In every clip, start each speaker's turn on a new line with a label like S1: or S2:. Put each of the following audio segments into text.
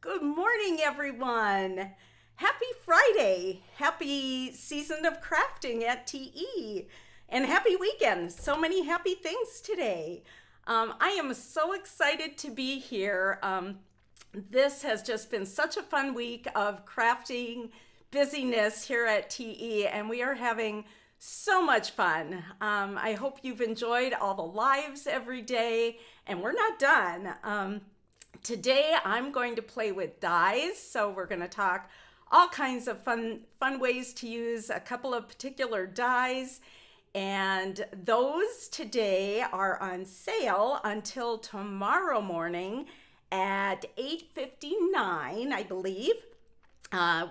S1: Good morning, everyone. Happy Friday. Happy season of crafting at TE. And happy weekend. So many happy things today. I am so excited to be here. This has just been such a fun week of crafting busyness here at TE, and we are having so much fun. I hope you've enjoyed all the lives every day, and we're not done. Today I'm going to play with dies, so we're going to talk all kinds of fun ways to use a couple of particular dies, and those today are on sale until tomorrow morning at 8:59, I believe,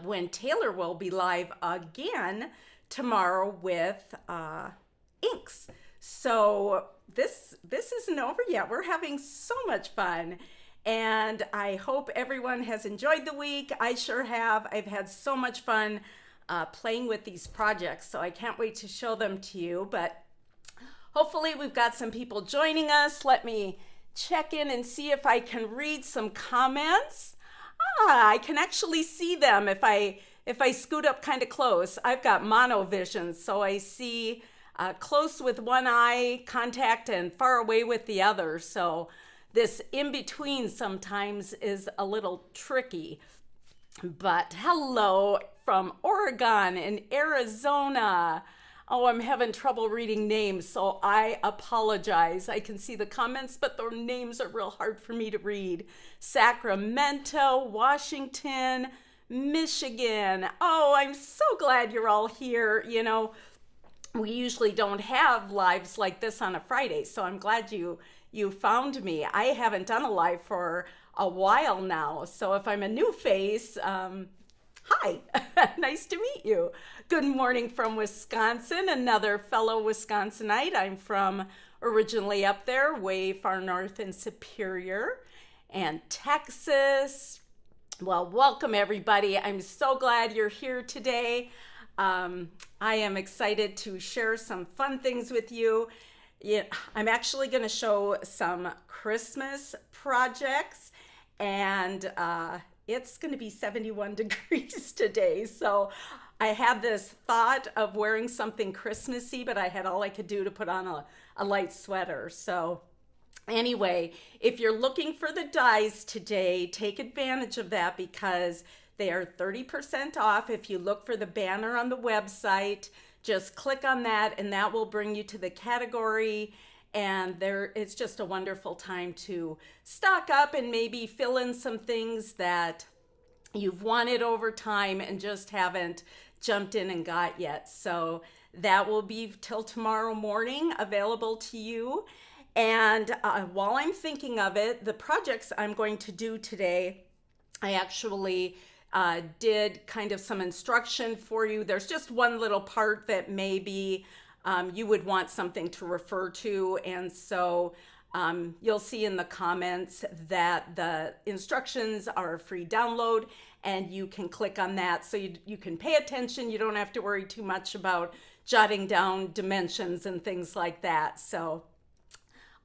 S1: when Taylor will be live again tomorrow with inks. So this isn't over yet. We're having so much fun. And I hope everyone has enjoyed the week. I sure have. I've had so much fun playing with these projects, so I can't wait to show them to you. But hopefully we've got some people joining us. Let me check in and see if I can read some comments. I can actually see them if I scoot up kind of close. I've got monovision, so I see close with one eye contact and far away with the other. So this in-between sometimes is a little tricky. But hello from Oregon and Arizona. Oh, I'm having trouble reading names, so I apologize. I can see the comments, but their names are real hard for me to read. Sacramento, Washington, Michigan. Oh, I'm so glad you're all here. You know, we usually don't have lives like this on a Friday, so I'm glad you found me. I haven't done a live for a while now, so if I'm a new face, hi, nice to meet you. Good morning from Wisconsin, another fellow Wisconsinite. I'm from originally up there, way far north in Superior, and Texas. Well, welcome everybody. I'm so glad you're here today. I am excited to share some fun things with you. Yeah, I'm actually going to show some Christmas projects, and it's going to be 71 degrees today. So I had this thought of wearing something Christmassy, but I had all I could do to put on a light sweater. So anyway, if you're looking for the dies today, take advantage of that because they are 30% off. If you look for the banner on the website, just click on that and that will bring you to the category, and it's just a wonderful time to stock up and maybe fill in some things that you've wanted over time and just haven't jumped in and got yet. So that will be till tomorrow morning available to you. And while I'm thinking of it, the projects I'm going to do today, I actually did kind of some instruction for you. There's just one little part that maybe you would want something to refer to, and so you'll see in the comments that the instructions are a free download and you can click on that so you can pay attention. You don't have to worry too much about jotting down dimensions and things like that. So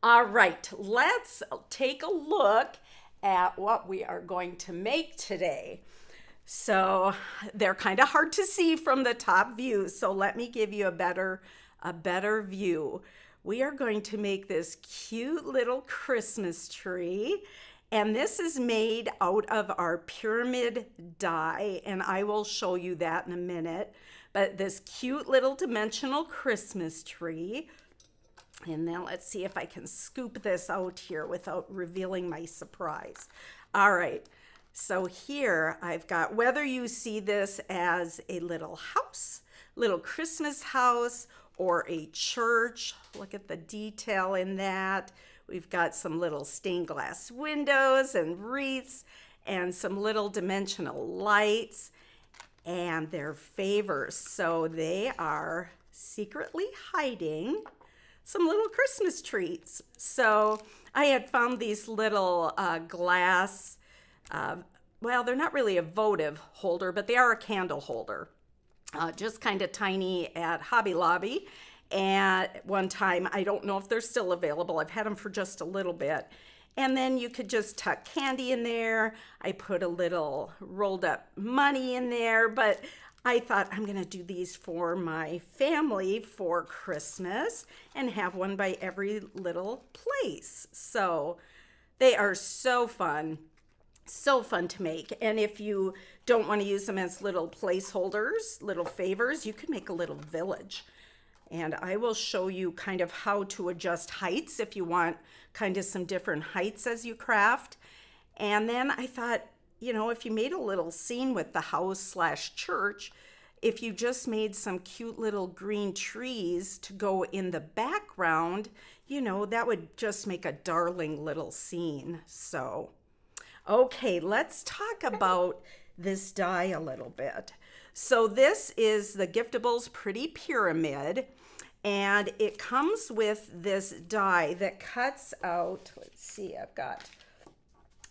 S1: all right, let's take a look at what we are going to make today. So they're kind of hard to see from the top view, so let me give you a better view. We are going to make this cute little Christmas tree, and this is made out of our pyramid die, and I will show you that in a minute. But this cute little dimensional Christmas tree, and then let's see if I can scoop this out here without revealing my surprise. All right. So here I've got, whether you see this as a little house, little Christmas house, or a church, look at the detail in that. We've got some little stained glass windows and wreaths and some little dimensional lights and their favors. So they are secretly hiding some little Christmas treats. So I had found these little glass, well, they're not really a votive holder, but they are a candle holder. Just kind of tiny at Hobby Lobby. And one time, I don't know if they're still available. I've had them for just a little bit. And then you could just tuck candy in there. I put a little rolled up money in there, but I thought I'm gonna do these for my family for Christmas and have one by every little place. So they are so fun to make. And if you don't want to use them as little placeholders, little favors, you could make a little village. And I will show you kind of how to adjust heights if you want kind of some different heights as you craft. And then I thought, you know, if you made a little scene with the house/church, if you just made some cute little green trees to go in the background, you know, that would just make a darling little scene. So, okay, let's talk about this die a little bit. So this is the Giftables Pretty Pyramid, and it comes with this die that cuts out, let's see, I've got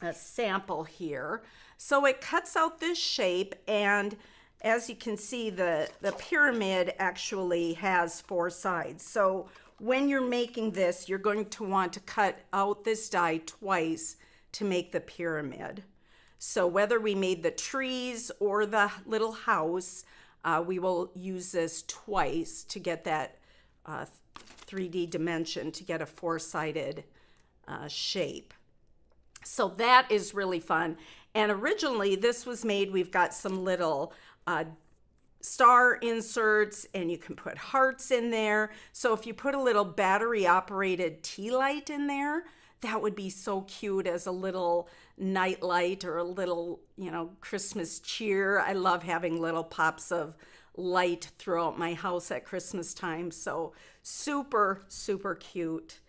S1: a sample here. So it cuts out this shape, and as you can see, the pyramid actually has 4 sides. So when you're making this, you're going to want to cut out this die twice to make the pyramid. So whether we made the trees or the little house, we will use this twice to get that 3D dimension, to get a 4-sided shape. So that is really fun. And originally this was made, we've got some little star inserts, and you can put hearts in there. So if you put a little battery operated tea light in there, that would be so cute as a little night light or a little, you know, Christmas cheer. I love having little pops of light throughout my house at Christmas time. So super, super cute.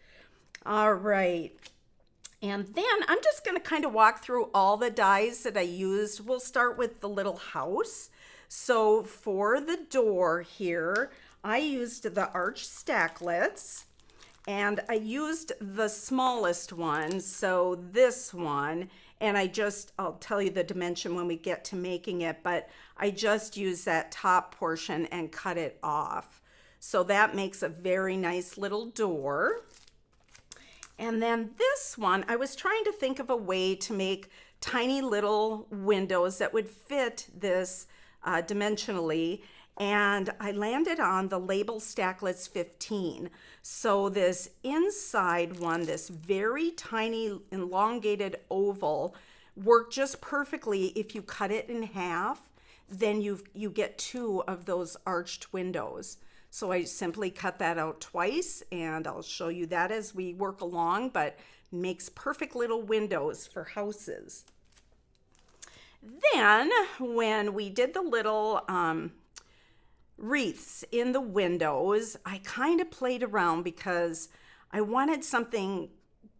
S1: All right. And then I'm just going to kind of walk through all the dies that I used. We'll start with the little house. So for the door here, I used the arch stacklets. And I used the smallest one, so this one, and I'll tell you the dimension when we get to making it, but I just used that top portion and cut it off. So that makes a very nice little door. And then this one, I was trying to think of a way to make tiny little windows that would fit this dimensionally, and I landed on the Label Stacklets 15. So this inside one, this very tiny elongated oval, worked just perfectly. If you cut it in half, then you get 2 of those arched windows. So I simply cut that out twice, and I'll show you that as we work along, but makes perfect little windows for houses. Then when we did the little wreaths in the windows, I kind of played around because I wanted something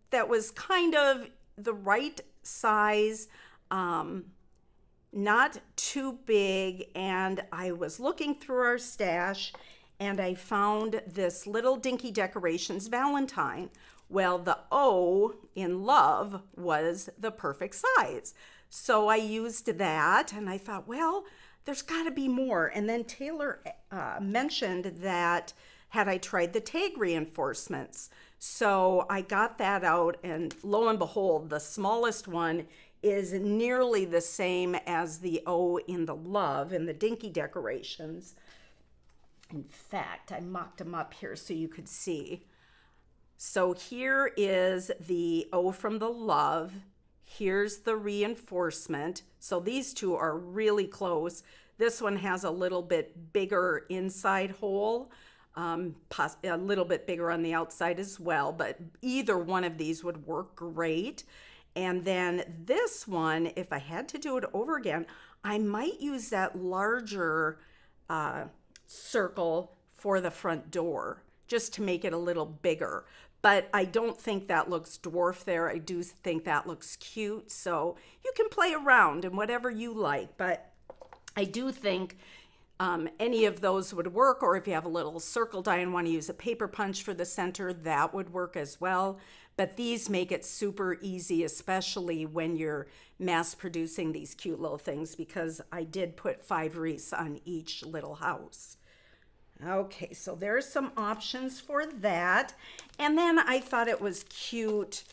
S1: that was kind of the right size, not too big. And I was looking through our stash, and I found this little Dinky Decorations Valentine. Well, the O in love was the perfect size. So I used that, and I thought, well, there's got to be more. And then Taylor mentioned that had I tried the tag reinforcements. So I got that out, and lo and behold, the smallest one is nearly the same as the O in the love in the Dinky Decorations. In fact, I mocked them up here so you could see. So here is the O from the love. Here's the reinforcement. So these two are really close. This one has a little bit bigger inside hole, a little bit bigger on the outside as well, but either one of these would work great. And then this one, if I had to do it over again, I might use that larger circle for the front door just to make it a little bigger. But I don't think that looks dwarf there. I do think that looks cute. So you can play around and whatever you like. But I do think any of those would work. Or if you have a little circle die and want to use a paper punch for the center, that would work as well. But these make it super easy, especially when you're mass producing these cute little things, because I did put 5 wreaths on each little house. Okay, so there's some options for that. And then I thought it was cute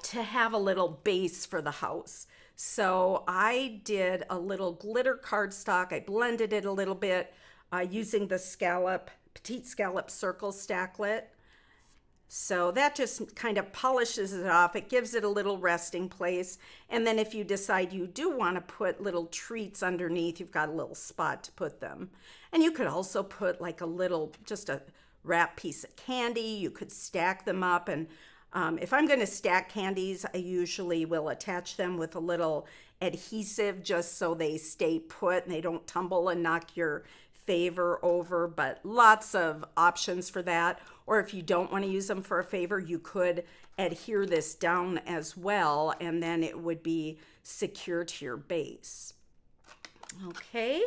S1: to have a little base for the house. So I did a little glitter cardstock. I blended it a little bit using the Scallop, Petite Scallop Circle Stacklet. So that just kind of polishes it off. It gives it a little resting place. And then if you decide you do want to put little treats underneath, you've got a little spot to put them. And you could also put like a little, just a wrap piece of candy. You could stack them up. And if I'm going to stack candies, I usually will attach them with a little adhesive just so they stay put and they don't tumble and knock your favor over, but lots of options for that. Or if you don't want to use them for a favor, you could adhere this down as well, and then it would be secure to your base. Okay,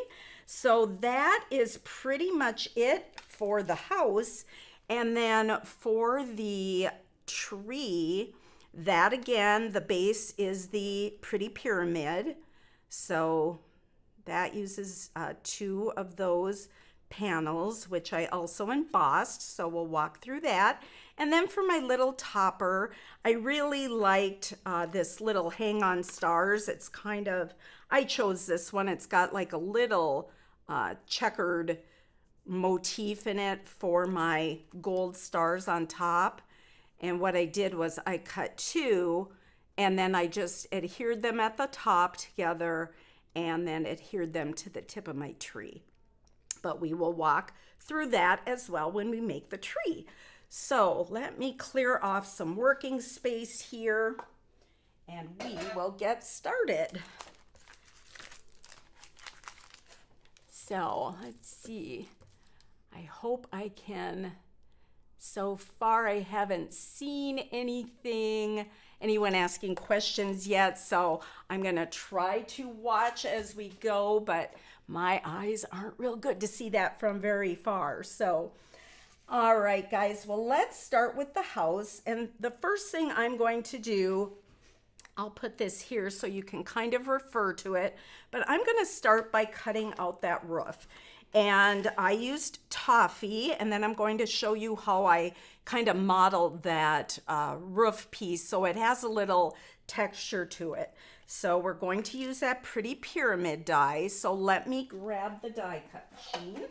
S1: so that is pretty much it for the house. And then for the tree, that again, the base is the Pretty Pyramid. So that uses 2 of those panels, which I also embossed. So we'll walk through that. And then for my little topper, I really liked this little hang on stars. It's kind of, I chose this one. It's got like a little checkered motif in it for my gold stars on top. And what I did was I cut 2 and then I just adhered them at the top together and then adhered them to the tip of my tree. But we will walk through that as well when we make the tree. So let me clear off some working space here and we will get started. So let's see. I hope I can. So far, I haven't seen anyone asking questions yet, so I'm gonna try to watch as we go, but my eyes aren't real good to see that from very far. So, all right, guys, well, let's start with the house. And the first thing I'm going to do, I'll put this here so you can kind of refer to it, but I'm gonna start by cutting out that roof. And I used Toffee, and then I'm going to show you how I kind of modeled that roof piece so it has a little texture to it. So we're going to use that Pretty Pyramid die. So let me grab the die cut machine.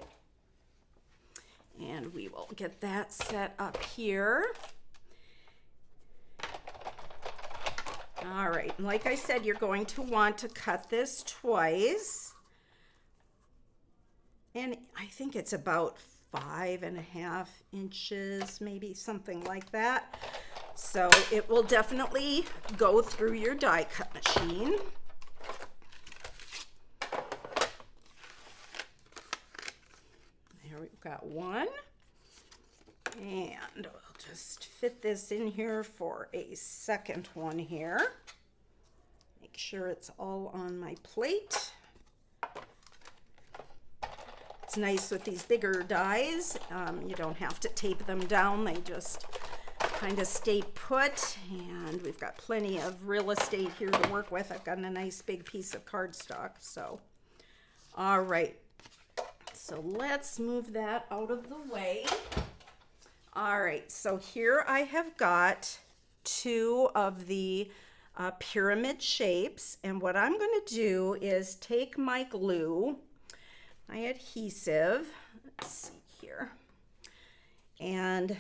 S1: And we will get that set up here. All right, and like I said, you're going to want to cut this twice. And I think it's about 5.5 inches, maybe something like that. So it will definitely go through your die cut machine. There we've got one. And we'll just fit this in here for a second one here. Make sure it's all on my plate. It's nice with these bigger dies. You don't have to tape them down. They just kind of stay put. And we've got plenty of real estate here to work with. I've got a nice big piece of cardstock. So, all right. So let's move that out of the way. All right. So here I have got 2 of the pyramid shapes. And what I'm going to do is take my glue, my adhesive, let's see here, and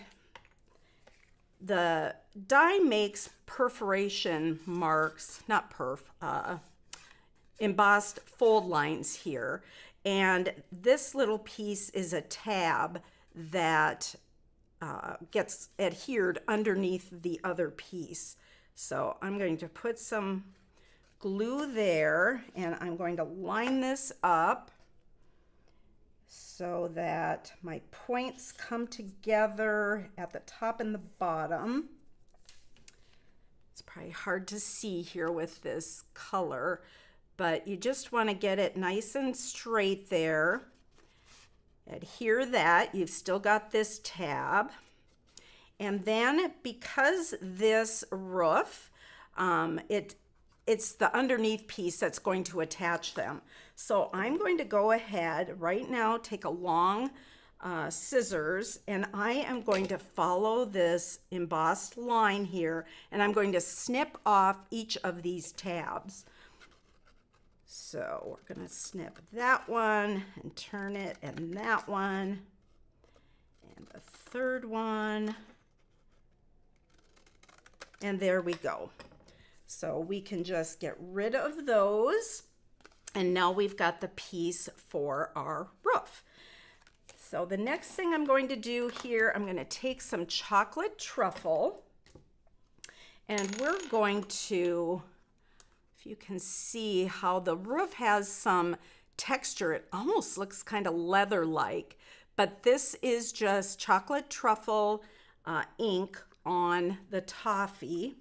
S1: the die makes perforation marks, not embossed fold lines here, and this little piece is a tab that gets adhered underneath the other piece. So I'm going to put some glue there, and I'm going to line this up so that my points come together at the top and the bottom. It's probably hard to see here with this color, but you just want to get it nice and straight there. Adhere that. You've still got this tab. And then because this roof, it's the underneath piece that's going to attach them. So I'm going to go ahead right now, take a long scissors, and I am going to follow this embossed line here, and I'm going to snip off each of these tabs. So we're going to snip that one and turn it, and that one, and the third one, and there we go. So we can just get rid of those, and now we've got the piece for our roof. So the next thing I'm going to do here, I'm going to take some chocolate truffle, and we're going to, if you can see how the roof has some texture, it almost looks kind of leather-like, but this is just chocolate truffle ink on the toffee,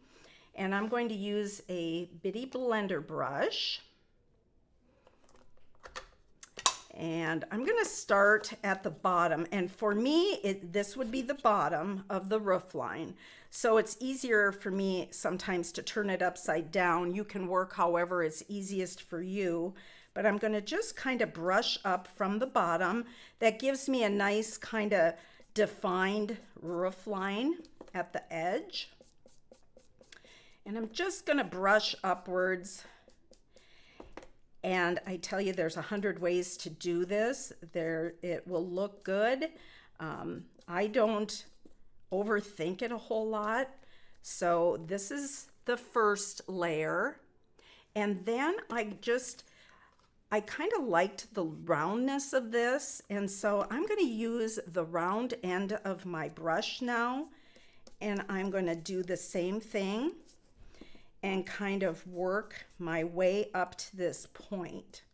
S1: and I'm going to use a bitty blender brush. And I'm going to start at the bottom, and for me this would be the bottom of the roof line, so it's easier for me sometimes to turn it upside down. You can work however is easiest for you, but I'm going to just kind of brush up from the bottom. That gives me a nice kind of defined roof line at the edge, and I'm just going to brush upwards. And I tell you, there's 100 ways to do this. It will look good. I don't overthink it a whole lot. So this is the first layer. And then I kind of liked the roundness of this. And so I'm going to use the round end of my brush now. And I'm going to do the same thing and kind of work my way up to this point.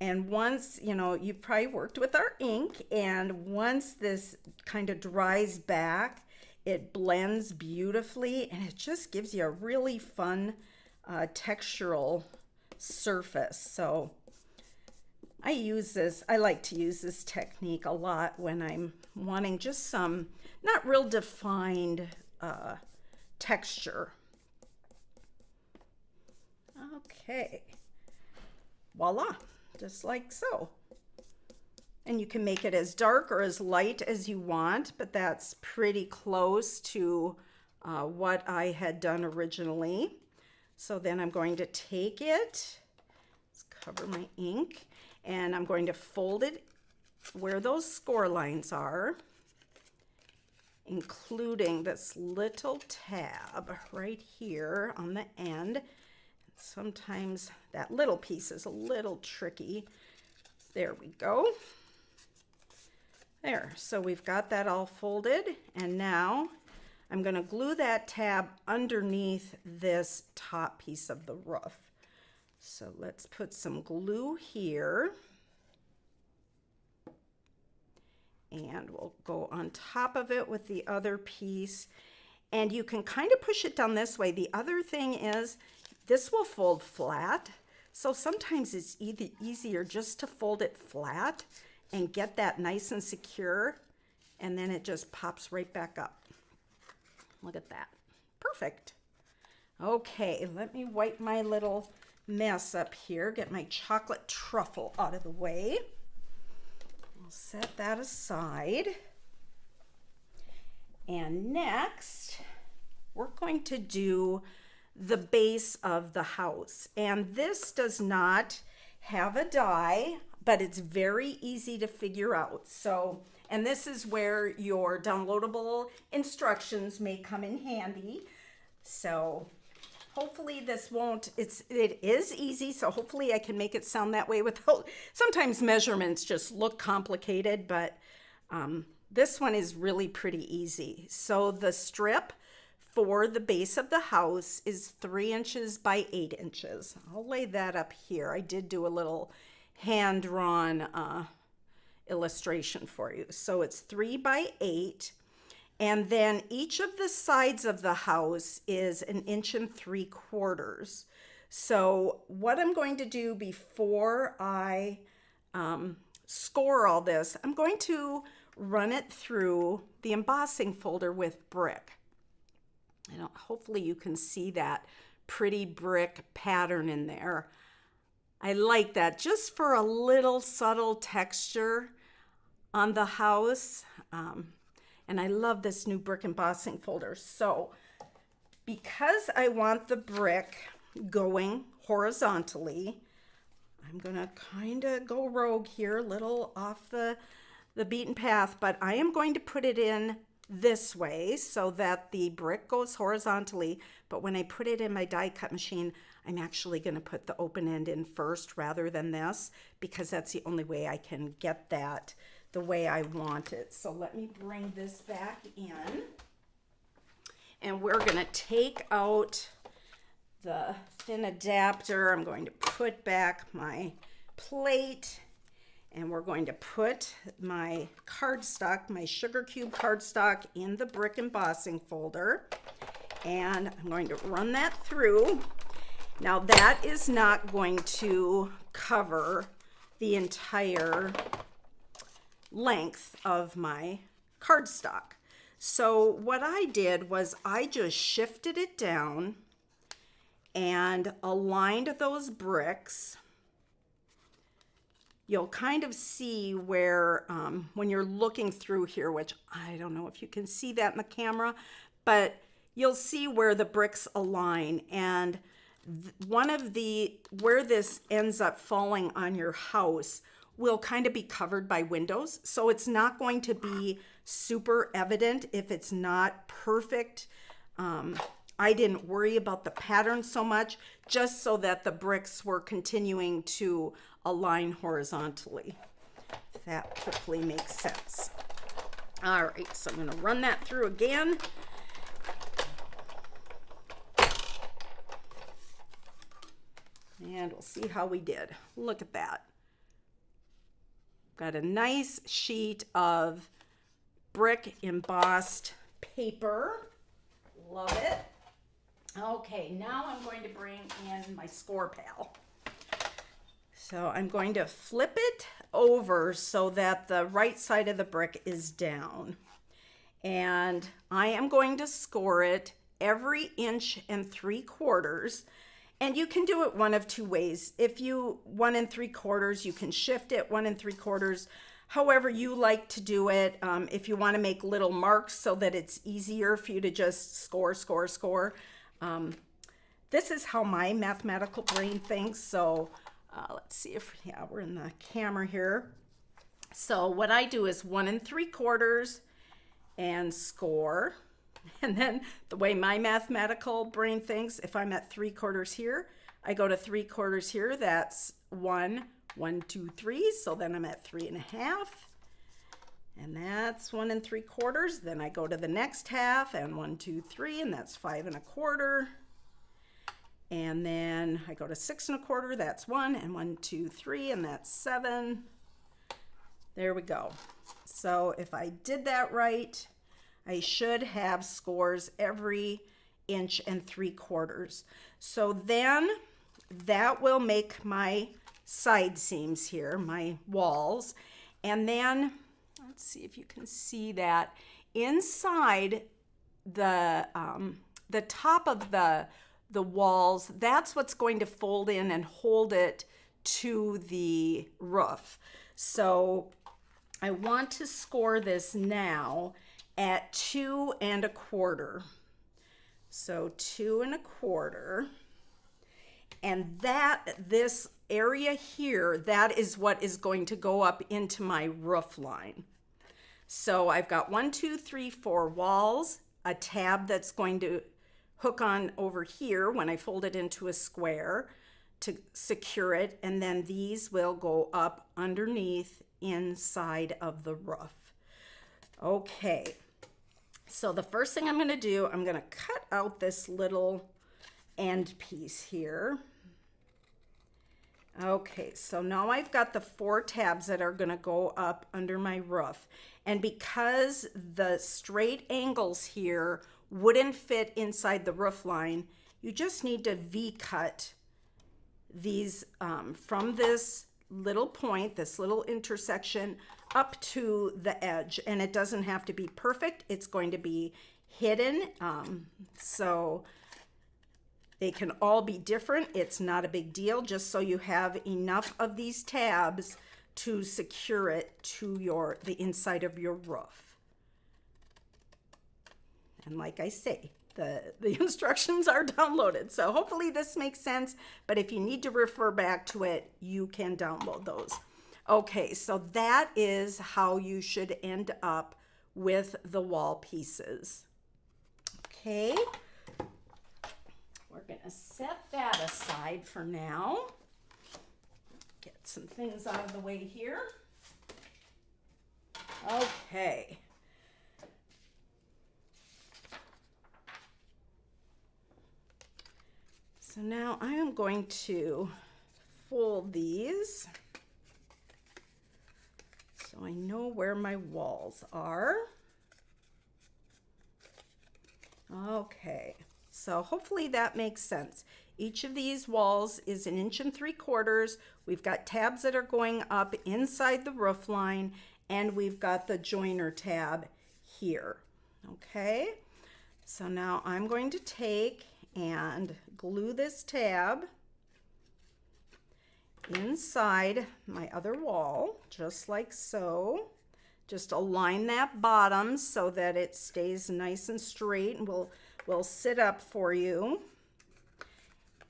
S1: And once, you've probably worked with our ink, and once this kind of dries back, it blends beautifully, and it just gives you a really fun textural surface. So I like to use this technique a lot when I'm wanting just some not real defined texture. Okay, voila, just like so. And you can make it as dark or as light as you want, but that's pretty close to what I had done originally. So then I'm going to take it, let's cover my ink, and I'm going to fold it where those score lines are, including this little tab right here on the end. Sometimes that little piece is a little tricky. There we go. There, so we've got that all folded, and now I'm going to glue that tab underneath this top piece of the roof. So let's put some glue here, and we'll go on top of it with the other piece, and you can kind of push it down this way. The other thing is, this will fold flat, so sometimes it's easier just to fold it flat and get that nice and secure, and then it just pops right back up. Look at that. Perfect. Okay, let me wipe my little mess up here, get my chocolate truffle out of the way. I'll set that aside. And next, we're going to do the base of the house, and this does not have a die, but it's very easy to figure out. So, and this is where your downloadable instructions may come in handy. So hopefully this won't, it is easy, so hopefully I can make it sound that way without, sometimes measurements just look complicated, but this one is really pretty easy. So the strip for the base of the house is 3 inches by 8 inches. I'll lay that up here. I did do a little hand-drawn illustration for you. So it's 3 by 8, and then each of the sides of the house is 1 3/4 inches. So what I'm going to do before I score all this, I'm going to run it through the embossing folder with brick. Hopefully you can see that pretty brick pattern in there. I like that just for a little subtle texture. on the house. And I love this new brick embossing folder. So because I want the brick going horizontally, I'm gonna kind of go rogue here, a little off the beaten path, but I am going to put it in this way so that the brick goes horizontally. But when I put it in my die cut machine, I'm actually gonna put the open end in first rather than this, because that's the only way I can get that the way I want it. So let me bring this back in, and we're gonna take out the thin adapter. I'm going to put back my plate, and we're going to put my cardstock, my sugar cube cardstock, in the brick embossing folder, and I'm going to run that through. Now that is not going to cover the entire length of my cardstock. So what I did was I just shifted it down and aligned those bricks. You'll kind of see where, when you're looking through here, which I don't know if you can see that in the camera, but you'll see where the bricks align. And where this ends up falling on your house will kind of be covered by windows. So it's not going to be super evident if it's not perfect. I didn't worry about the pattern so much, just so that the bricks were continuing to align horizontally. If that hopefully makes sense. All right, so I'm gonna run that through again. And we'll see how we did. Look at that. Got a nice sheet of brick embossed paper. Love it. Okay, now I'm going to bring in my score pal. So I'm going to flip it over so that the right side of the brick is down. And I am going to score it every 1 3/4 inches. And you can do it one of two ways. If you 1 3/4 inches, you can shift it 1 3/4 inches. However you like to do it. If you want to make little marks so that it's easier for you to just score. This is how my mathematical brain thinks. So let's see if, yeah, we're in the camera here. So what I do is 1 3/4 inches and score. And then the way my mathematical brain thinks, if I'm at 3/4 here, I go to 3/4 here. That's 1, 1, 2, 3. So then I'm at 3.5. And that's 1 3/4. Then I go to the next half and 1, 2, 3, and that's 5 1/4. And then I go to 6 1/4. That's 1, and 1, 2, 3, and that's 7. There we go. So if I did that right, I should have scores every 1 3/4 inches. So then that will make my side seams here, my walls. And then let's see if you can see that inside the top of the walls, that's what's going to fold in and hold it to the roof. So I want to score this now at 2 1/4. So 2 1/4. And this area here, that is what is going to go up into my roof line. So I've got 1, 2, 3, 4 walls, a tab that's going to hook on over here when I fold it into a square to secure it, and then these will go up underneath inside of the roof. Okay, so the first thing I'm going to do, I'm going to cut out this little end piece here. Okay, so now I've got the 4 tabs that are going to go up under my roof, and because the straight angles here wouldn't fit inside the roof line, you just need to V-cut these from this little point, this little intersection, up to the edge. And it doesn't have to be perfect. It's going to be hidden. So they can all be different. It's not a big deal, just so you have enough of these tabs to secure it to the inside of your roof. And like I say, the instructions are downloaded, so hopefully this makes sense, but if you need to refer back to it, you can download those. Okay, so that is how you should end up with the wall pieces. Okay, we're gonna set that aside for now. Get some things out of the way here. Okay. So now I am going to fold these so I know where my walls are. Okay, so hopefully that makes sense. Each of these walls is 1 3/4 inches. We've got tabs that are going up inside the roof line, and we've got the joiner tab here. Okay, so now I'm going to take and glue this tab inside my other wall, just like so. Just align that bottom so that it stays nice and straight, and will sit up for you.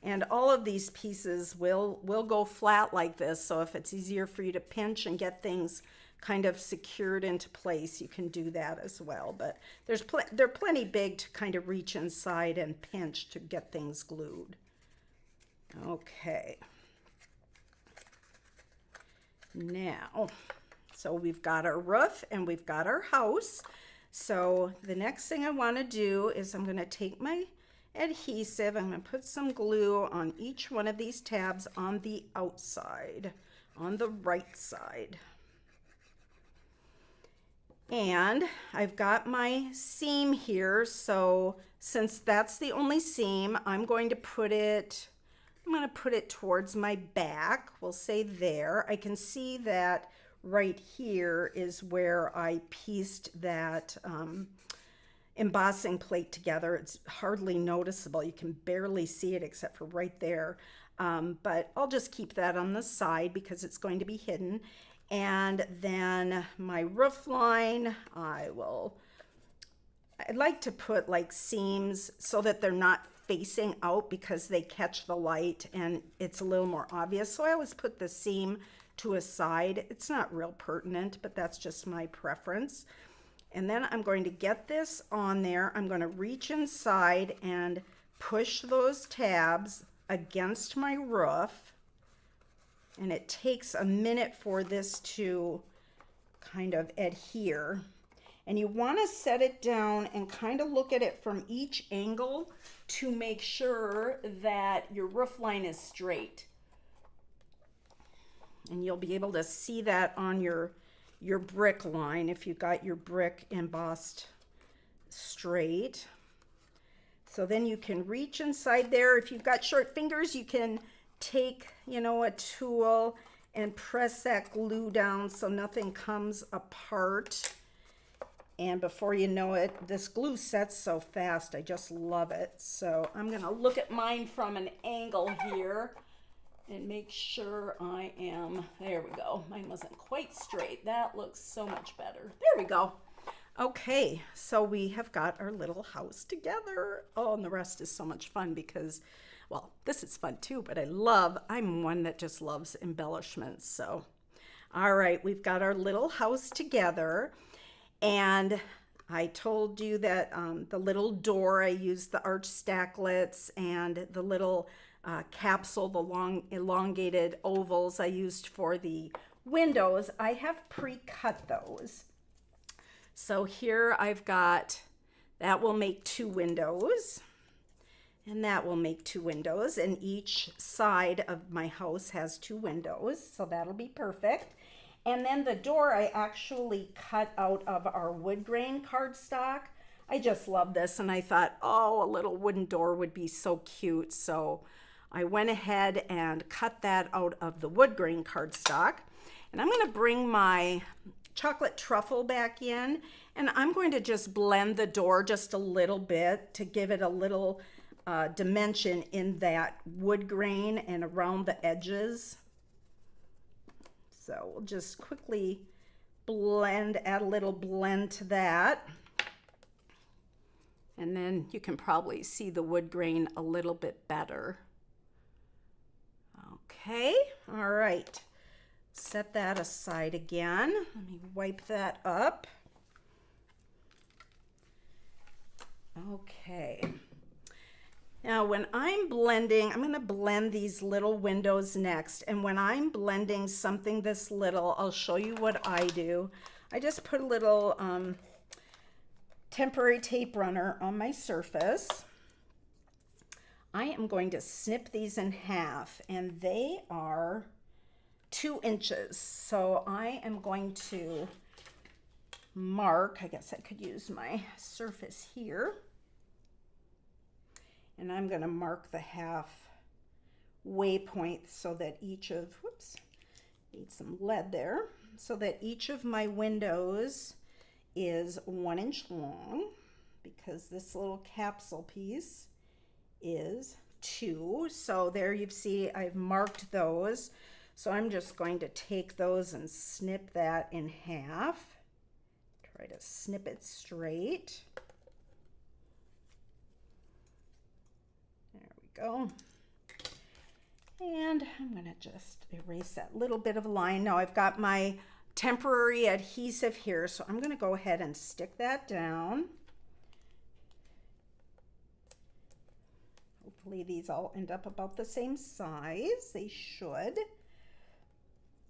S1: And all of these pieces will go flat like this, so if it's easier for you to pinch and get things kind of secured into place, you can do that as well. But they're plenty big to kind of reach inside and pinch to get things glued. Okay. Now, so we've got our roof and we've got our house. So the next thing I want to do is I'm going to take my adhesive, I'm going to put some glue on each one of these tabs on the outside, on the right side. And I've got my seam here, so since that's the only seam, I'm going to put it towards my back. We'll say there. I can see that right here is where I pieced that embossing plate together. It's hardly noticeable. You can barely see it except for right there. But I'll just keep that on the side because it's going to be hidden. And then my roof line, I'd like to put like seams so that they're not facing out because they catch the light and it's a little more obvious. So I always put the seam to a side. It's not real pertinent, but that's just my preference. And then I'm going to get this on there. I'm going to reach inside and push those tabs against my roof. And it takes a minute for this to kind of adhere. And you want to set it down and kind of look at it from each angle to make sure that your roof line is straight. And you'll be able to see that on your brick line if you got your brick embossed straight. So then you can reach inside there. If you've got short fingers, you can take, a tool and press that glue down so nothing comes apart. And before you know it, this glue sets so fast. I just love it. So I'm going to look at mine from an angle here and make sure I am, there we go. Mine wasn't quite straight. That looks so much better. There we go. Okay, so we have got our little house together. Oh, and the rest is so much fun because, well, this is fun too, but I'm one that just loves embellishments. So, all right, we've got our little house together. And I told you that the little door, I used the arch stacklets, and the little capsule, the long elongated ovals I used for the windows. I have pre-cut those. So here I've got, that will make 2 windows, and that will make 2 windows, and each side of my house has 2 windows, so that'll be perfect. And then the door I actually cut out of our wood grain cardstock. I just love this, and I thought, oh, a little wooden door would be so cute. So I went ahead and cut that out of the wood grain cardstock. And I'm going to bring my chocolate truffle back in, and I'm going to just blend the door just a little bit to give it a little dimension in that wood grain and around the edges. So we'll just quickly blend, add a little blend to that. And then you can probably see the wood grain a little bit better. Okay, all right. Set that aside again. Let me wipe that up. Okay. Now when I'm blending, I'm going to blend these little windows next. And when I'm blending something this little, I'll show you what I do. I just put a little temporary tape runner on my surface. I am going to snip these in half, and they are 2 inches. So I am going to mark, I guess I could use my surface here. And I'm going to mark the halfway point so that each of, whoops, need some lead there, so that each of my windows is 1 inch long, because this little capsule piece is 2. So there you see I've marked those. So I'm just going to take those and snip that in half. Try to snip it straight. Go. And I'm going to just erase that little bit of line. Now I've got my temporary adhesive here, so I'm going to go ahead and stick that down. Hopefully these all end up about the same size. They should.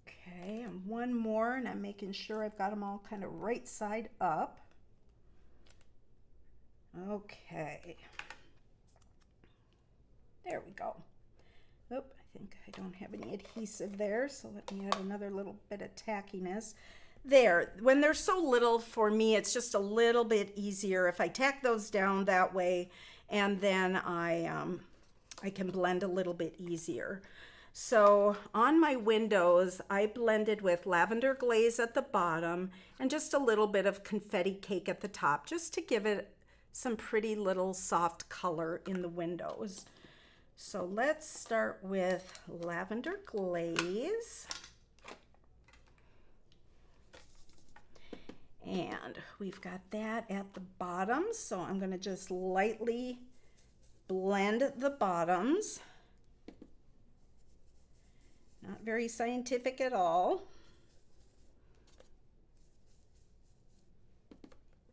S1: Okay, and one more, and I'm making sure I've got them all kind of right side up. Okay. There we go. Oop, I think I don't have any adhesive there, so let me add another little bit of tackiness. There, when they're so little, for me, it's just a little bit easier if I tack those down that way, and then I can blend a little bit easier. So on my windows, I blended with lavender glaze at the bottom and just a little bit of confetti cake at the top, just to give it some pretty little soft color in the windows. So let's start with lavender glaze. And we've got that at the bottom, so I'm going to just lightly blend the bottoms. Not very scientific at all.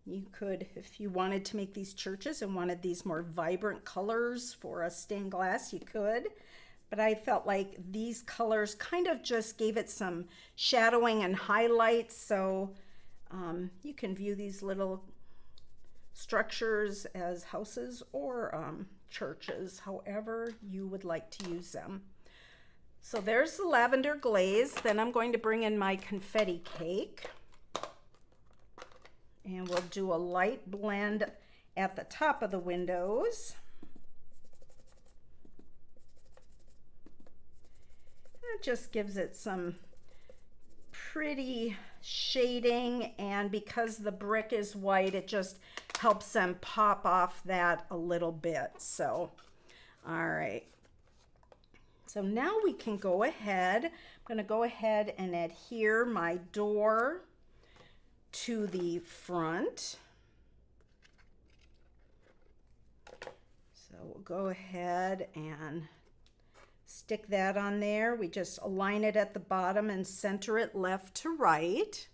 S1: You could, if you wanted to make these churches and wanted these more vibrant colors for a stained glass, you could. But I felt like these colors kind of just gave it some shadowing and highlights. So you can view these little structures as houses or churches, however you would like to use them. So there's the lavender glaze. Then I'm going to bring in my confetti cake. And we'll do a light blend at the top of the windows. It just gives it some pretty shading, and because the brick is white, it just helps them pop off that a little bit. So, all right. So now we can go ahead. I'm going to go ahead and adhere my door to the front. So we'll go ahead and stick that on there. We just align it at the bottom and center it left to right.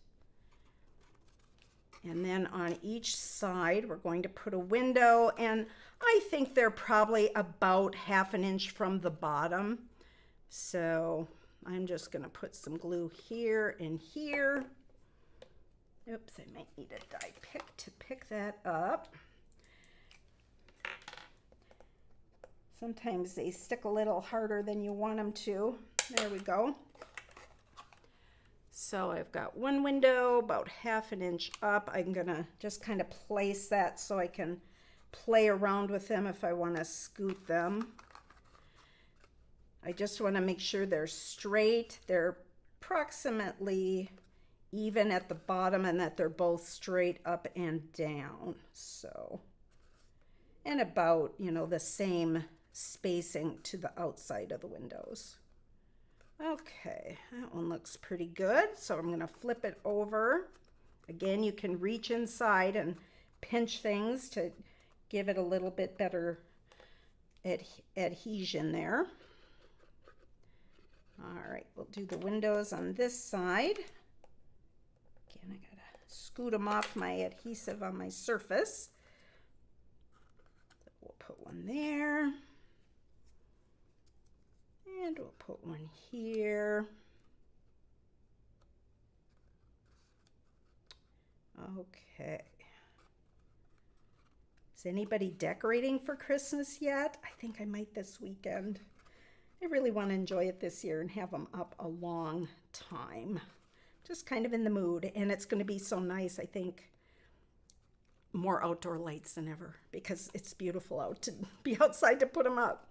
S1: And then on each side, we're going to put a window, and I think they're probably about 1/2 inch from the bottom. So I'm just going to put some glue here and here. Oops, I might need a die pick to pick that up. Sometimes they stick a little harder than you want them to. There we go. So I've got one window about 1/2 inch up. I'm gonna just kind of place that so I can play around with them if I want to scoot them. I just want to make sure they're straight. They're approximately even at the bottom, and that they're both straight up and down. So, and about, you know, the same spacing to the outside of the windows. Okay, that one looks pretty good. So I'm gonna flip it over. Again, you can reach inside and pinch things to give it a little bit better adhesion there. All right, we'll do the windows on this side. Again, I gotta scoot them off my adhesive on my surface. We'll put one there. And we'll put one here. Okay. Is anybody decorating for Christmas yet? I think I might this weekend. I really want to enjoy it this year and have them up a long time. Just kind of in the mood, and it's going to be so nice, I think. More outdoor lights than ever because it's beautiful out to be outside to put them up.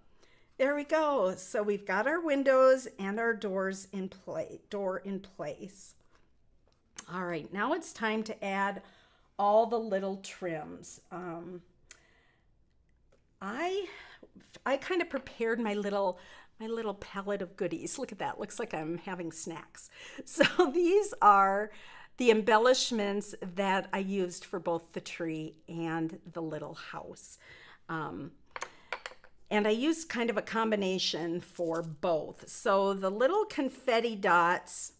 S1: There we go. So we've got our windows and our doors in place. All right, now it's time to add all the little trims. I kind of prepared my little palette of goodies. Look at that. Looks like I'm having snacks. So these are the embellishments that I used for both the tree and the little house. And I used kind of a combination for both. So the little confetti dots,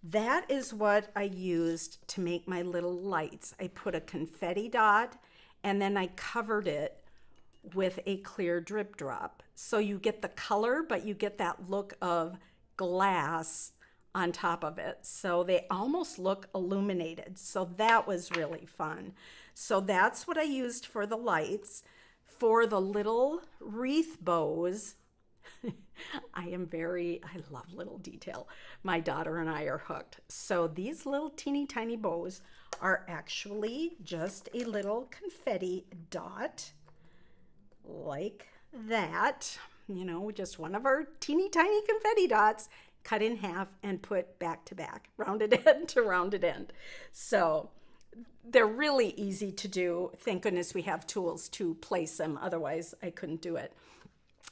S1: that is what I used to make my little lights. I put a confetti dot and then I covered it with a clear drip drop. So you get the color, but you get that look of glass on top of it. So they almost look illuminated. So that was really fun. So that's what I used for the lights. For the little wreath bows, I love little detail. My daughter and I are hooked. So these little teeny tiny bows are actually just a little confetti dot like that. You know, just one of our teeny tiny confetti dots cut in half and put back to back, rounded end to rounded end. So they're really easy to do. Thank goodness we have tools to place them. Otherwise, I couldn't do it.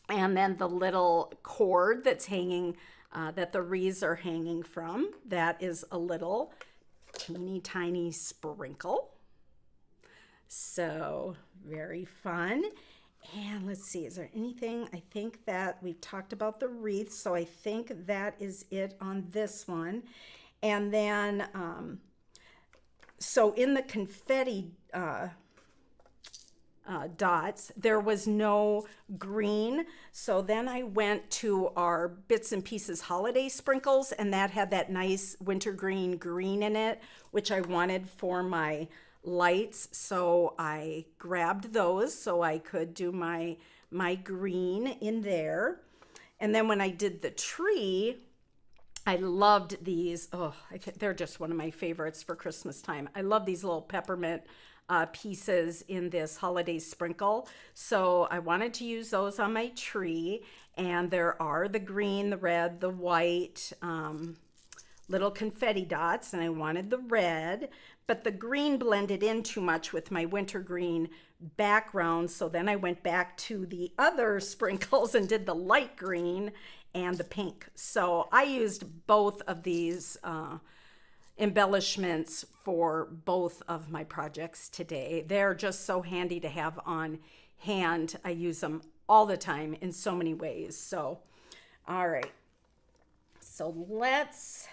S1: And then the little cord that's hanging, that the wreaths are hanging from, that is a little teeny tiny sprinkle. So very fun. And let's see, is there anything? I think that we've talked about the wreath, so I think that is it on this one. And then, so in the confetti dots, there was no green. So then I went to our Bits and Pieces holiday sprinkles, and that had that nice wintergreen green in it, which I wanted for my lights. So I grabbed those so I could do my green in there. And then when I did the tree, I loved these. Oh, they're just one of my favorites for Christmas time. I love these little peppermint pieces in this holiday sprinkle. So I wanted to use those on my tree. And there are the green, the red, the white, little confetti dots, and I wanted the red, but the green blended in too much with my wintergreen background. So then I went back to the other sprinkles and did the light green and the pink. So I used both of these embellishments for both of my projects today. They're just so handy to have on hand. I use them all the time in so many ways. So, all right. So let's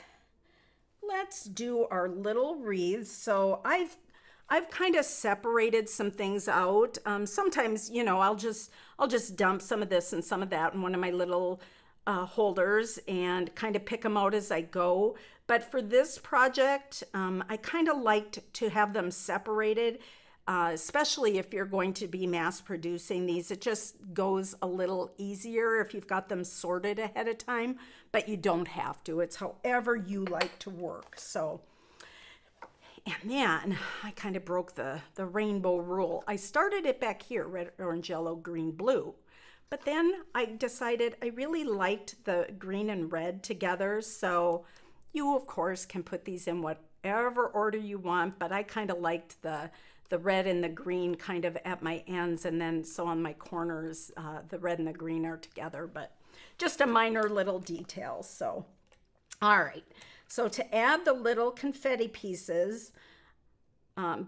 S1: do our little wreaths. So I've kind of separated some things out. Sometimes, you know, I'll just dump some of this and some of that in one of my little holders and kind of pick them out as I go. But for this project, I kind of liked to have them separated, especially if you're going to be mass producing these. It just goes a little easier if you've got them sorted ahead of time, but you don't have to. It's however you like to work. So, and then I kind of broke the rainbow rule. I started it back here, red, orange, yellow, green, blue. But then I decided I really liked the green and red together. So you, of course, can put these in whatever order you want, but I kind of liked the the red and the green kind of at my ends, and then so on my corners, the red and the green are together, but just a minor little detail. So, all right. So to add the little confetti pieces,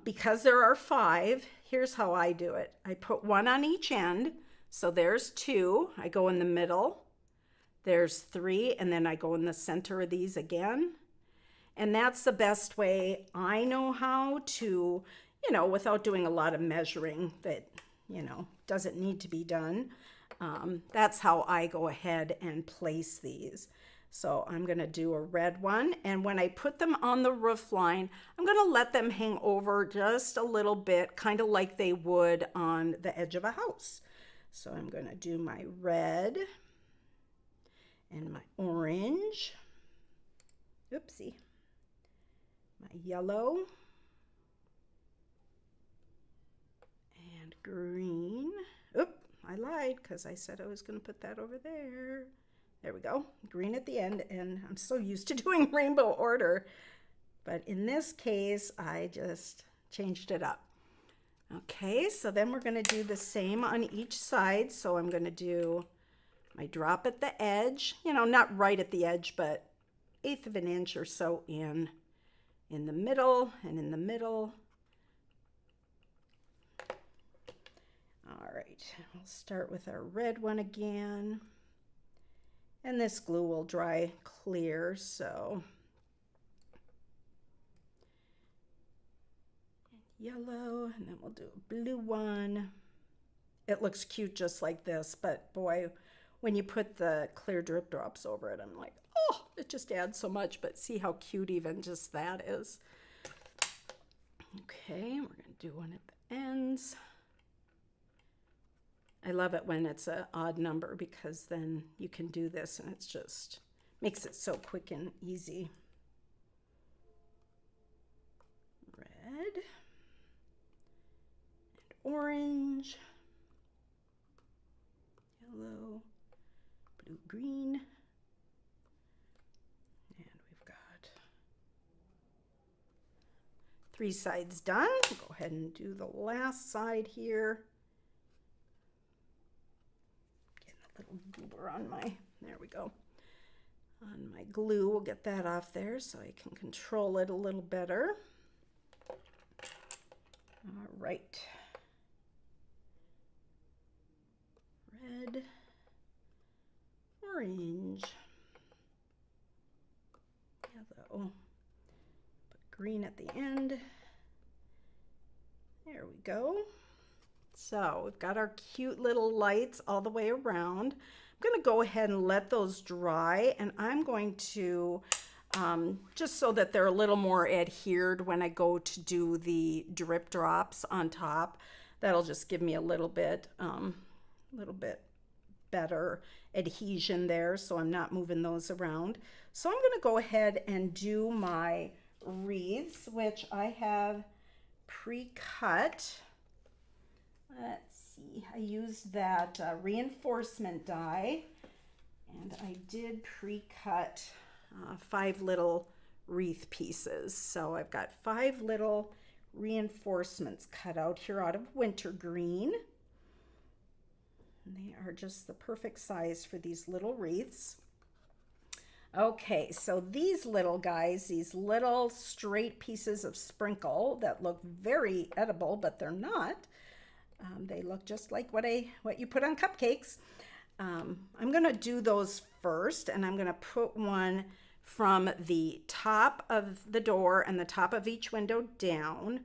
S1: because there are 5, here's how I do it. I put 1 on each end. So there's 2. I go in the middle. There's 3, and then I go in the center of these again. And that's the best way I know how to, without doing a lot of measuring that, doesn't need to be done. That's how I go ahead and place these. So I'm going to do a red one, and when I put them on the roof line, I'm going to let them hang over just a little bit, kind of like they would on the edge of a house. So I'm going to do my red and my orange, oopsie, my yellow and green. Oop, I lied because I said I was going to put that over there. There we go, green at the end, and I'm so used to doing rainbow order, but in this case, I just changed it up. Okay, so then we're gonna do the same on each side. So I'm gonna do my drop at the edge, not right at the edge, but 1/8 of an inch or so in the middle and in the middle. All right, we'll start with our red one again. And this glue will dry clear, so yellow, and then we'll do a blue one. It looks cute just like this, but boy, when you put the clear drip drops over it, I'm like, oh, it just adds so much, but see how cute even just that is. Okay, we're gonna do one at the ends. I love it when it's an odd number because then you can do this and it's just makes it so quick and easy. Red and orange, yellow, blue, green, and we've got 3 sides done. Go ahead and do the last side here. Little goober on my, there we go, on my glue. We'll get that off there so I can control it a little better. All right, red, orange, yellow, put green at the end. There we go. So we've got our cute little lights all the way around. I'm going to go ahead and let those dry, and I'm going to, just so that they're a little more adhered when I go to do the drip drops on top, that'll just give me a little bit better adhesion there, so I'm not moving those around. So I'm going to go ahead and do my wreaths, which I have pre-cut. Let's see, I used that reinforcement die, and I did pre-cut 5 little wreath pieces. So I've got 5 little reinforcements cut out here out of Wintergreen. And they are just the perfect size for these little wreaths. Okay, so these little guys, these little straight pieces of sprinkle that look very edible, but they're not. They look just like what you put on cupcakes. I'm going to do those first, and I'm going to put one from the top of the door and the top of each window down.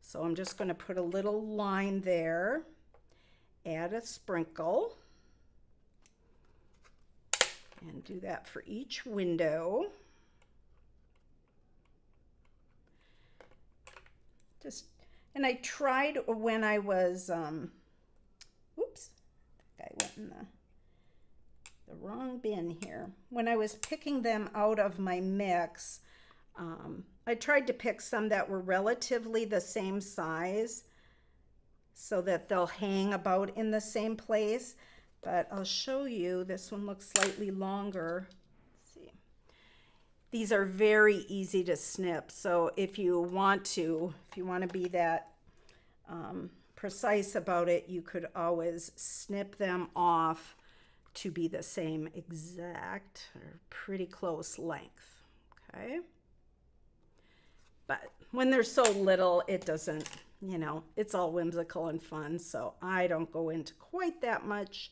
S1: So I'm just going to put a little line there, add a sprinkle, and do that for each window. And I tried when I was, oops, I went in the wrong bin here. When I was picking them out of my mix, I tried to pick some that were relatively the same size so that they'll hang about in the same place. But I'll show you, this one looks slightly longer. Let's see. These are very easy to snip. So if you want to be that precise about it, you could always snip them off to be the same exact or pretty close length. Okay. But when they're so little, it doesn't, you know, it's all whimsical and fun. So I don't go into quite that much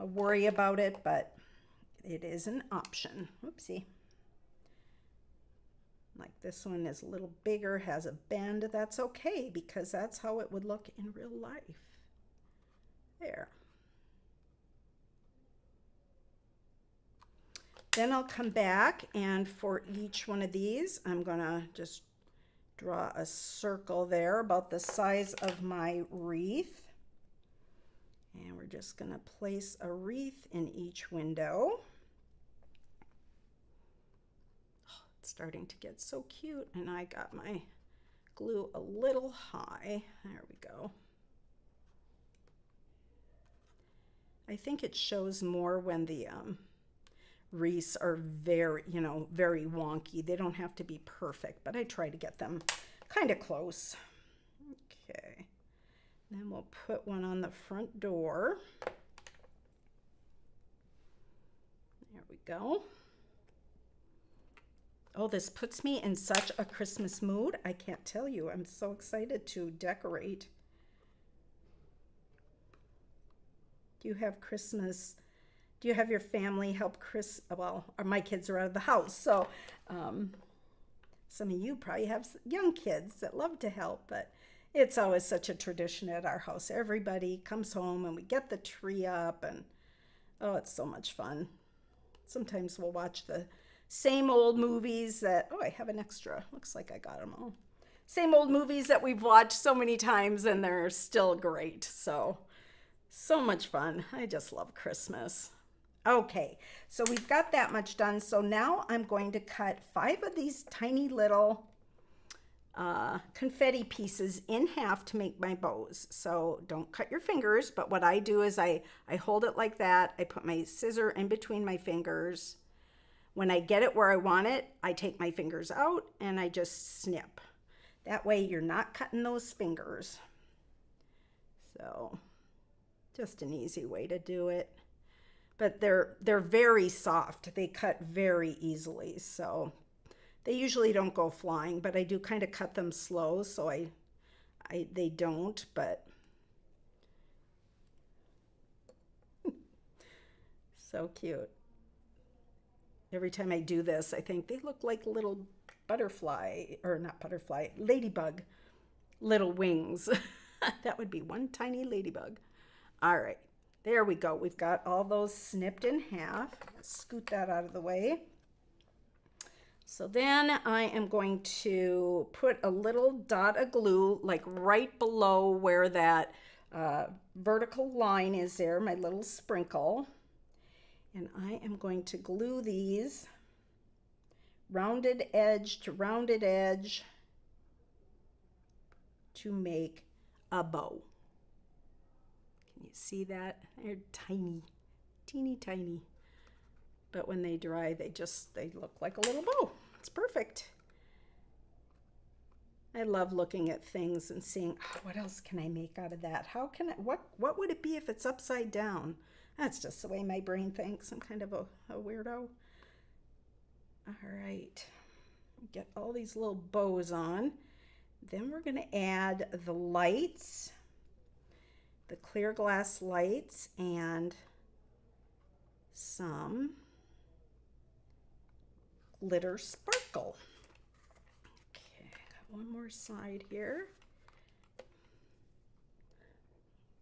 S1: worry about it, but it is an option. Whoopsie. Like this one is a little bigger, has a bend. That's okay because that's how it would look in real life. There. Then I'll come back, and for each one of these, I'm gonna just draw a circle there about the size of my wreath. And we're just gonna place a wreath in each window. Oh, it's starting to get so cute, and I got my glue a little high. There we go. I think it shows more when the wreaths are very, you know, very wonky. They don't have to be perfect, but I try to get them kind of close. Okay, then we'll put one on the front door. There we go. Oh, this puts me in such a Christmas mood. I can't tell you. I'm so excited to decorate. Do you have Christmas? Do you have your family help well, my kids are out of the house, so some of you probably have young kids that love to help, but it's always such a tradition at our house. Everybody comes home and we get the tree up, and oh, it's so much fun. Sometimes we'll watch the same old movies that, oh, I have an extra. Looks like I got them all. Same old movies that we've watched so many times, and they're still great. So much fun. I just love Christmas. Okay, so we've got that much done. So now I'm going to cut 5 of these tiny little confetti pieces in half to make my bows. So don't cut your fingers, but what I do is I hold it like that. I put my scissor in between my fingers. When I get it where I want it, I take my fingers out and I just snip. That way you're not cutting those fingers. So just an easy way to do it. But they're very soft. They cut very easily, so they usually don't go flying, but I do kind of cut them slow, so they don't, but so cute. Every time I do this, I think they look like little butterfly, or not butterfly, ladybug, little wings. That would be one tiny ladybug. All right. There we go. We've got all those snipped in half. Scoot that out of the way. So then I am going to put a little dot of glue like right below where that vertical line is there, my little sprinkle. And I am going to glue these rounded edge to rounded edge to make a bow. You see that? They're tiny, teeny tiny. But when they dry, they look like a little bow. It's perfect. I love looking at things and seeing, oh, what else can I make out of that? How can I, what would it be if it's upside down? That's just the way my brain thinks. I'm kind of a weirdo. All right, get all these little bows on. Then we're gonna add the lights, the clear glass lights, and some glitter sparkle. Okay, got one more side here.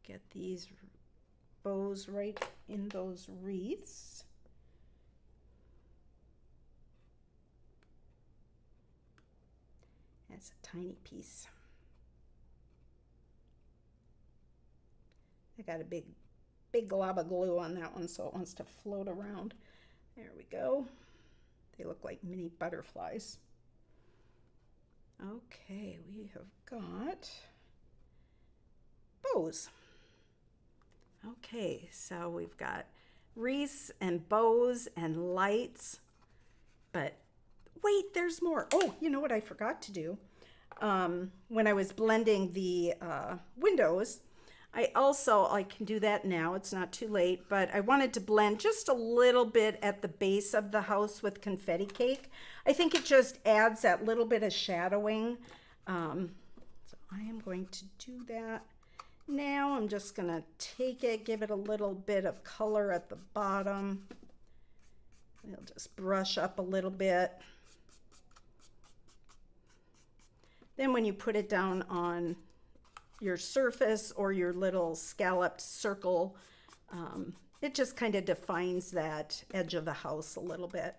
S1: Get these bows right in those wreaths. That's a tiny piece. I got a big glob of glue on that one, so it wants to float around. There we go. They look like mini butterflies. Okay, we have got bows. Okay, so we've got wreaths and bows and lights, but wait, there's more. Oh, you know what I forgot to do? when I was blending the windows. I can do that now, it's not too late, but I wanted to blend just a little bit at the base of the house with confetti cake. I think it just adds that little bit of shadowing. So I am going to do that now. I'm just gonna take it, give it a little bit of color at the bottom. We'll just brush up a little bit. Then when you put it down on your surface or your little scalloped circle, it just kind of defines that edge of the house a little bit.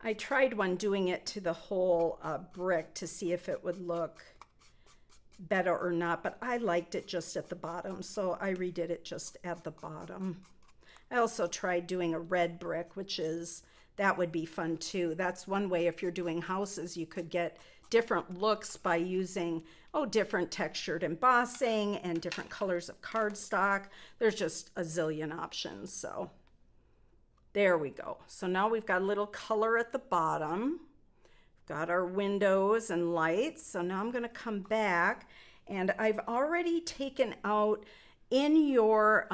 S1: I tried doing it to the whole brick to see if it would look better or not, but I liked it just at the bottom, so I redid it just at the bottom. I also tried doing a red brick, that would be fun too. That's one way if you're doing houses, you could get different looks by using different textured embossing and different colors of cardstock. There's just a zillion options. So there we go. So now we've got a little color at the bottom. We've got our windows and lights. So now I'm going to come back, and I've already taken out in your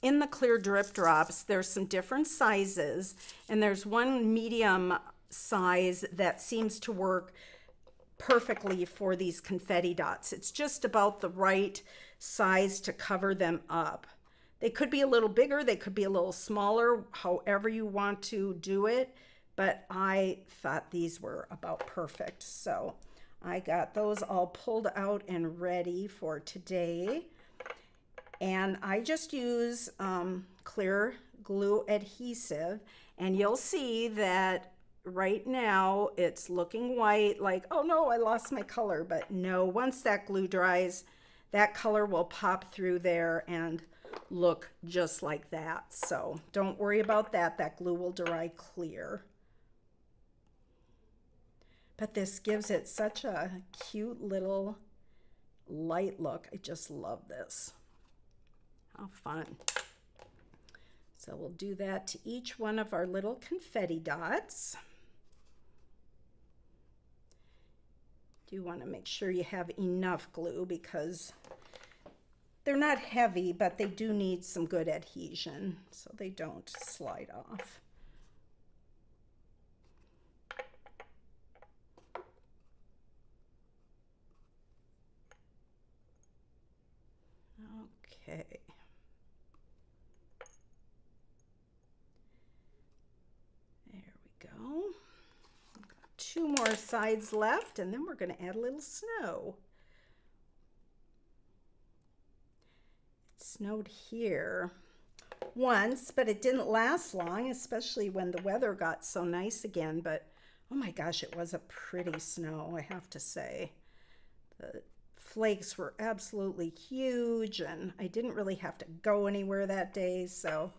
S1: in the clear drip drops, there's some different sizes, and there's one medium size that seems to work perfectly for these confetti dots. It's just about the right size to cover them up. They could be a little bigger, they could be a little smaller, however you want to do it, but I thought these were about perfect. So I got those all pulled out and ready for today. And I just use clear glue adhesive, and you'll see that right now it's looking white, like, oh no, I lost my color. But no, once that glue dries, that color will pop through there and look just like that. So don't worry about that. That glue will dry clear. But this gives it such a cute little light look. I just love this. How fun. So we'll do that to each one of our little confetti dots. You want to make sure you have enough glue because they're not heavy, but they do need some good adhesion so they don't slide off. Okay. There we go. Two more sides left, and then we're going to add a little snow. It snowed here once, but it didn't last long, especially when the weather got so nice again. But oh my gosh, it was a pretty snow, I have to say. The flakes were absolutely huge, and I didn't really have to go anywhere that day, so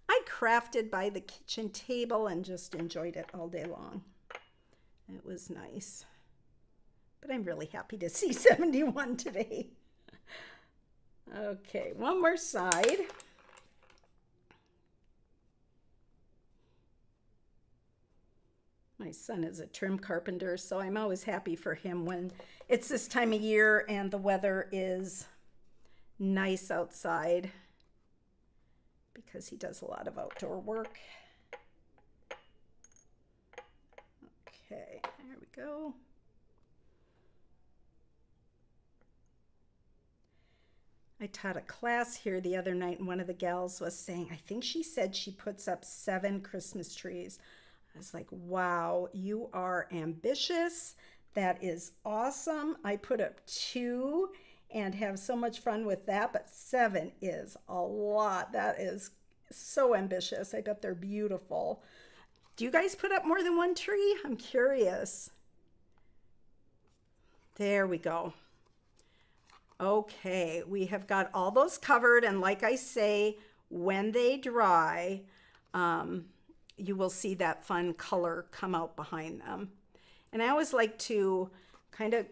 S1: I crafted by the kitchen table and just enjoyed it all day long. It was nice, but I'm really happy to see 71 today. Okay, one more side. My son is a trim carpenter, so I'm always happy for him when it's this time of year and the weather is nice outside, because he does a lot of outdoor work. Okay, there we go. I taught a class here the other night, and one of the gals was saying, I think she said she puts up 7 Christmas trees. I was like, wow, you are ambitious. That is awesome. I put up 2 and have so much fun with that, but 7 is a lot. That is so ambitious. I bet they're beautiful. Do you guys put up more than 1 tree? I'm curious. There we go. Okay, we have got all those covered, and like I say, when they dry, you will see that fun color come out behind them. And I always like to kind of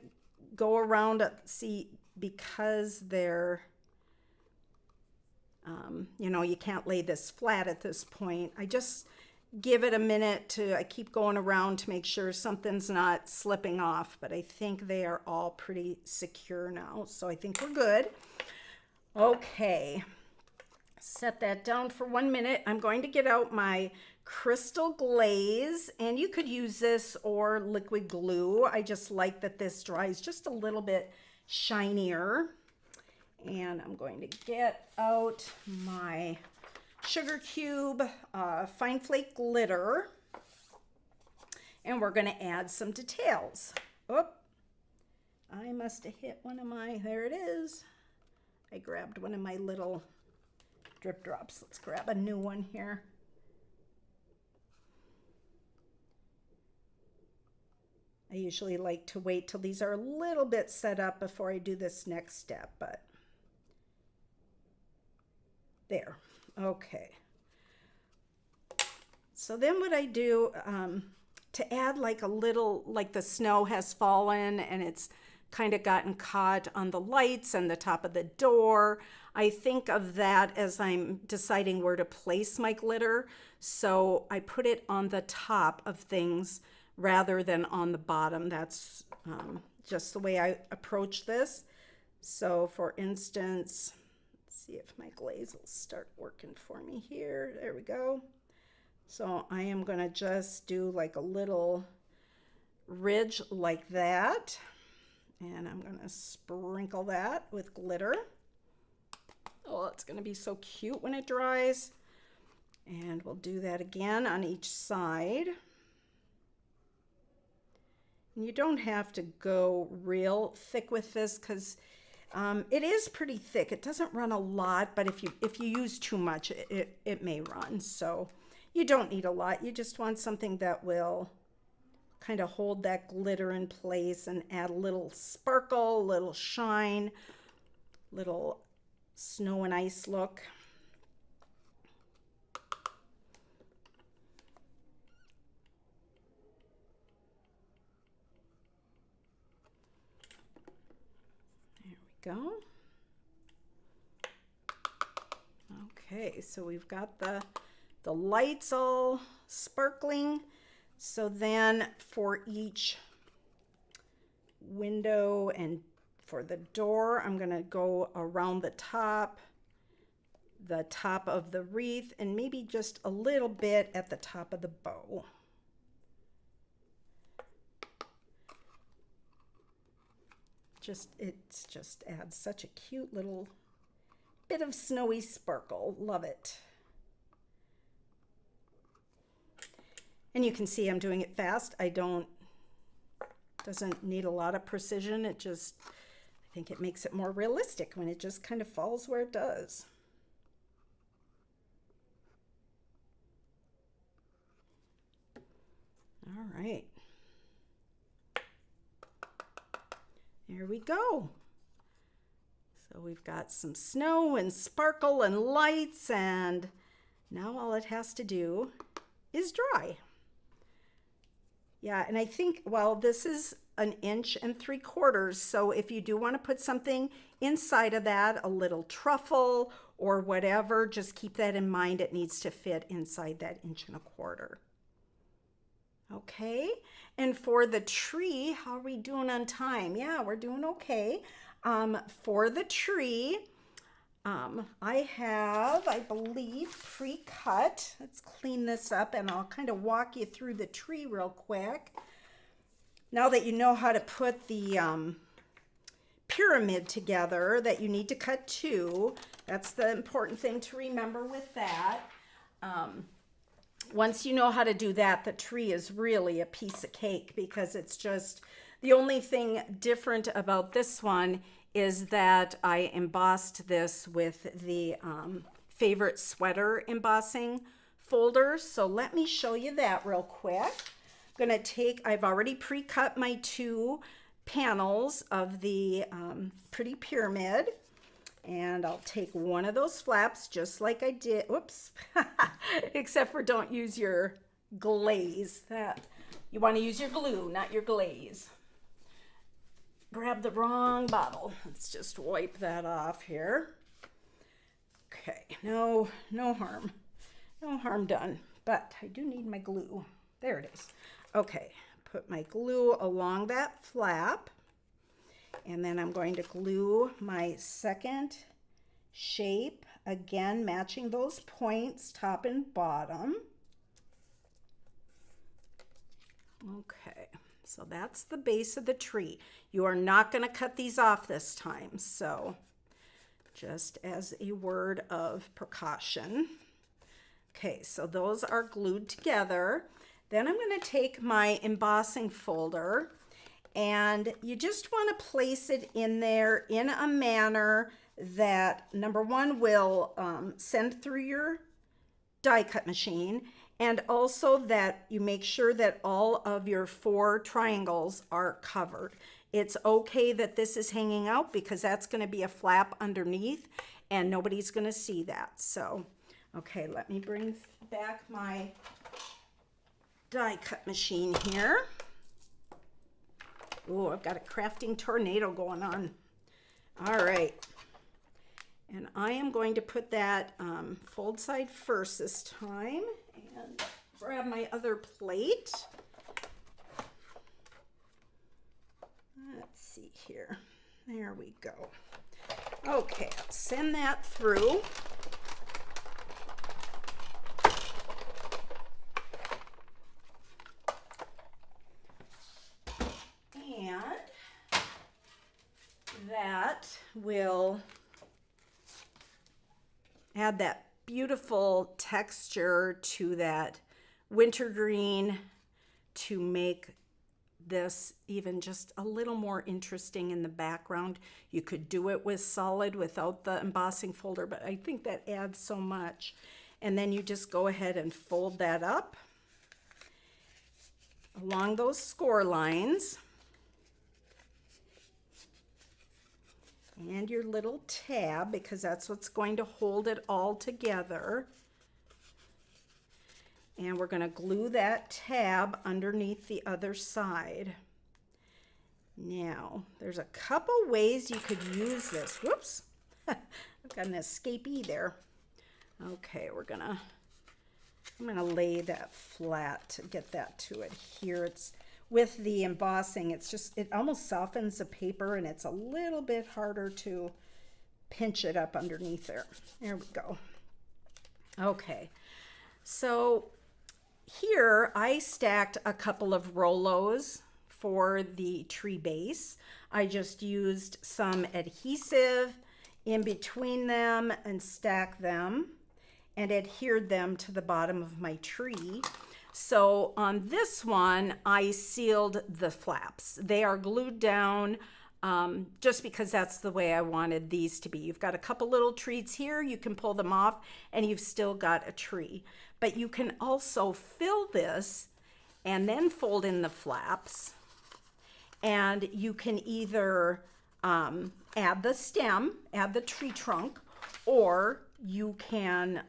S1: go around, see, because they're, you know, you can't lay this flat at this point. I just give it a minute to, I keep going around to make sure something's not slipping off, but I think they are all pretty secure now. So I think we're good. Okay, set that down for 1 minute. I'm going to get out my crystal glaze, and you could use this or liquid glue. I just like that this dries just a little bit shinier. And I'm going to get out my sugar cube fine flake glitter, and we're going to add some details. Oh, I must have hit one of my, there it is. I grabbed one of my little drip drops. Let's grab a new one here. I usually like to wait till these are a little bit set up before I do this next step, but there. Okay. So then what I do to add like a little, like the snow has fallen and it's kind of gotten caught on the lights and the top of the door, I think of that as I'm deciding where to place my glitter. So I put it on the top of things rather than on the bottom. That's just the way I approach this. So for instance, see if my glaze will start working for me here. There we go. So I am going to just do like a little ridge like that. And I'm going to sprinkle that with glitter. Oh, it's going to be so cute when it dries. And we'll do that again on each side. And you don't have to go real thick with this because it is pretty thick. It doesn't run a lot, but if you use too much, it may run. So you don't need a lot. You just want something that will kind of hold that glitter in place and add a little sparkle, a little shine, little snow and ice look. Go. Okay, so we've got the lights all sparkling. So then for each window and for the door, I'm going to go around the top of the wreath, and maybe just a little bit at the top of the bow. It just adds such a cute little bit of snowy sparkle. Love it. And you can see I'm doing it fast. Doesn't need a lot of precision. I think it makes it more realistic when it just kind of falls where it does. All right. There we go. So we've got some snow and sparkle and lights, and now all it has to do is dry. Yeah, and I think, well, this is 1 3/4 inches, so if you do want to put something inside of that, a little truffle or whatever, just keep that in mind. It needs to fit inside that 1 1/4 inches. Okay, and for the tree, how are we doing on time? Yeah, we're doing okay. For the tree, I have, I believe, pre-cut. Let's clean this up and I'll kind of walk you through the tree real quick. Now that you know how to put the pyramid together, that you need to cut 2. That's the important thing to remember with that. Once you know how to do that, the tree is really a piece of cake, because it's just, the only thing different about this one is that I embossed this with the favorite sweater embossing folder. So let me show you that real quick. I'm gonna I've already pre-cut my 2 panels of the pretty pyramid. And I'll take one of those flaps just like I did, whoops, except for don't use your glaze. You want to use your glue, not your glaze. Grab the wrong bottle. Let's just wipe that off here. Okay, no harm done. but I do need my glue. There it is. Okay, put my glue along that flap, and then I'm going to glue my second shape, again matching those points, top and bottom. Okay, so that's the base of the tree. You are not going to cut these off this time, so just as a word of precaution. Okay, so those are glued together. Then I'm going to take my embossing folder, and you just want to place it in there in a manner that, number one, will send through your die cut machine, and also that you make sure that all of your 4 triangles are covered. It's okay that this is hanging out because that's going to be a flap underneath and nobody's going to see that. So, okay, let me bring back my die cut machine here. Oh, I've got a crafting tornado going on. All right. And I am going to put that fold side first this time and grab my other plate. Let's see here. There we go. Okay, I'll send that through. And that will add that beautiful texture to that wintergreen to make this even just a little more interesting in the background. You could do it with solid without the embossing folder, but I think that adds so much. And then you just go ahead and fold that up along those score lines. And your little tab, because that's what's going to hold it all together. And we're going to glue that tab underneath the other side. Now, there's a couple ways you could use this. Whoops, I've got an escapee there. Okay, I'm gonna lay that flat to get that to adhere. It's with the embossing, it almost softens the paper and it's a little bit harder to pinch it up underneath there. There we go. Okay, so here I stacked a couple of Rolos for the tree base. I just used some adhesive in between them and stacked them and adhered them to the bottom of my tree. So on this one, I sealed the flaps. They are glued down just because that's the way I wanted these to be. You've got a couple little treats here, you can pull them off and you've still got a tree. But you can also fill this and then fold in the flaps, and you can either add the stem, add the tree trunk, or you can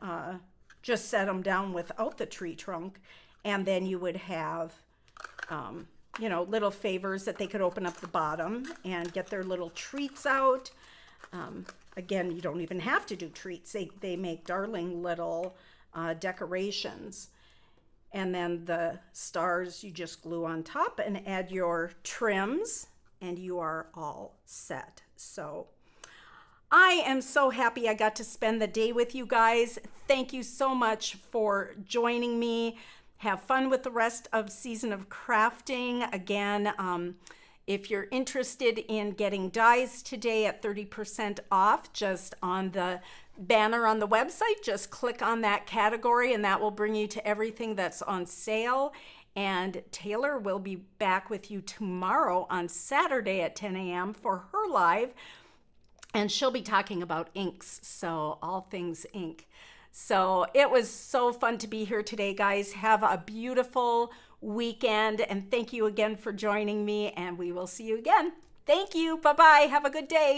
S1: just set them down without the tree trunk, and then you would have you know, little favors that they could open up the bottom and get their little treats out. Again, you don't even have to do treats. They make darling little decorations. And then the stars you just glue on top and add your trims and you are all set. So I am so happy I got to spend the day with you guys. Thank you so much for joining me. Have fun with the rest of Season of Crafting. Again, if you're interested in getting dies today at 30% off, just on the banner on the website, just click on that category and that will bring you to everything that's on sale. And Taylor will be back with you tomorrow on Saturday at 10 a.m. for her live. And she'll be talking about inks, so all things ink. So it was so fun to be here today, guys. Have a beautiful weekend, and thank you again for joining me, and we will see you again. Thank you. Bye-bye. Have a good day.